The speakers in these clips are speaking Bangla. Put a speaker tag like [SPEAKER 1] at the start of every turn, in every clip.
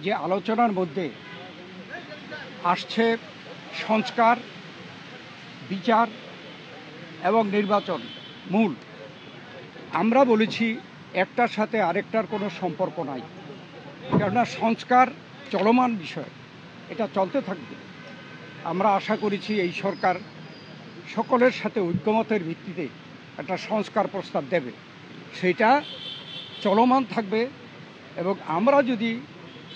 [SPEAKER 1] যে আলোচনার মধ্যে আসছে সংস্কার, বিচার এবং নির্বাচন মূল। আমরা বলেছি একটার সাথে আরেকটার কোনো সম্পর্ক নাই, কেননা সংস্কার চলমান বিষয়, এটা চলতে থাকবে। আমরা আশা করেছি এই সরকার সকলের সাথে ঐক্যমতের ভিত্তিতে একটা সংস্কার প্রস্তাব দেবে, সেটা চলমান থাকবে। এবং আমরা যদি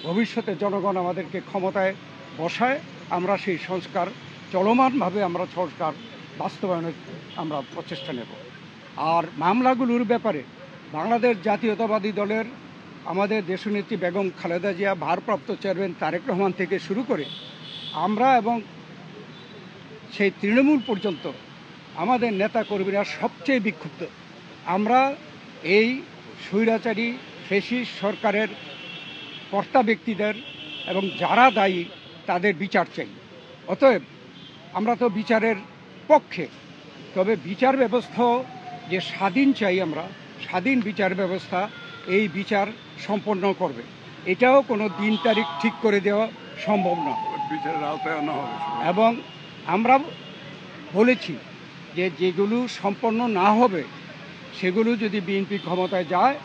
[SPEAKER 1] ভবিষ্যতে জনগণ আমাদেরকে ক্ষমতায় বসায়, আমরা সেই সংস্কার চলমানভাবে আমরা সংস্কার বাস্তবায়নের আমরা প্রচেষ্টা নেব। আর মামলাগুলোর ব্যাপারে বাংলাদেশ জাতীয়তাবাদী দলের আমাদের দেশনেত্রী বেগম খালেদা জিয়া, ভারপ্রাপ্ত চেয়ারম্যান তারেক রহমান থেকে শুরু করে আমরা এবং সেই তৃণমূল পর্যন্ত আমাদের নেতাকর্মীরা সবচেয়ে বিক্ষুব্ধ। আমরা এই স্বৈরাচারী ফ্যাসিস্ট সরকারের কর্তা ব্যক্তিদের এবং যারা দায়ী তাদের বিচার চাই। অতএব আমরা তো বিচারের পক্ষে, তবে বিচার ব্যবস্থা যে স্বাধীন চাই, আমরা স্বাধীন বিচার ব্যবস্থা এই বিচার সম্পন্ন করবে। এটাও কোনো দিন তারিখ ঠিক করে দেওয়া সম্ভব না, বিচারের আওতায় আনা হবে। এবং আমরা বলেছি যে যেগুলো সম্পন্ন না হবে সেগুলো যদি বিএনপি ক্ষমতায় যায়,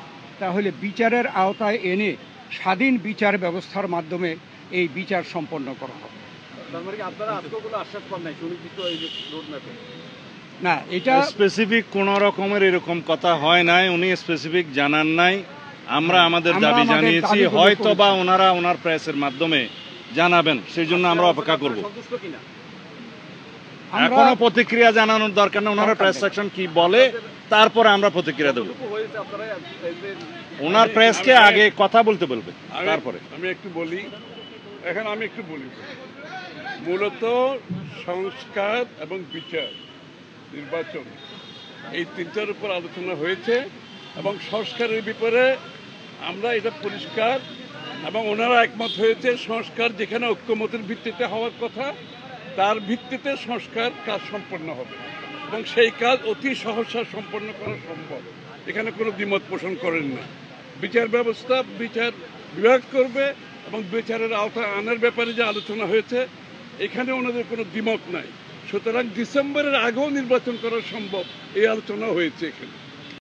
[SPEAKER 1] তাহলে বিচারের আওতায় এনে স্বাধীন বিচার ব্যবস্থার মাধ্যমে এই বিচার সম্পন্ন করা হবে। না, এটা
[SPEAKER 2] স্পেসিফিক কোন রকমের এরকম কথা হয় নাই, উনি স্পেসিফিক জানান নাই। আমরা আমাদের দাবি জানিয়েছি, হয়তো বা ওনারা ওনার প্রেসের মাধ্যমে জানাবেন, সেই জন্য আমরা অপেক্ষা করব। এখনো প্রতিক্রিয়া জানানোর দরকার না, ওনারা প্রেস সেকশন কি বলে তারপরে আমরা প্রতিক্রিয়া দেব। ওনার প্রেসকে আগে কথা বলতে বলবে, তারপরে
[SPEAKER 3] আমি একটু বলি। মূলত সংস্কার এবং বিচার, নির্বাচন, এই তিনটার উপর আলোচনা হয়েছে এবং সংস্কারের ব্যাপারে আমরা এটা পরিষ্কার এবং ওনারা একমত হয়েছে। সংস্কার যেখানে ঐক্যমতের ভিত্তিতে হওয়ার কথা, তার ভিত্তিতে সংস্কার কাজ সম্পন্ন হবে এবং সেই কাজ অতি সহসা সম্পন্ন করা সম্ভব। এখানে কোনো দ্বিমত পোষণ করেন না। বিচার ব্যবস্থা বিচার বিভাগ করবে এবং বিচারের আওতায় আনার ব্যাপারে যে আলোচনা হয়েছে, এখানে ওনাদের কোনো দ্বিমত নাই। সুতরাং ডিসেম্বরের আগেও নির্বাচন করা সম্ভব, এই আলোচনা হয়েছে এখানে।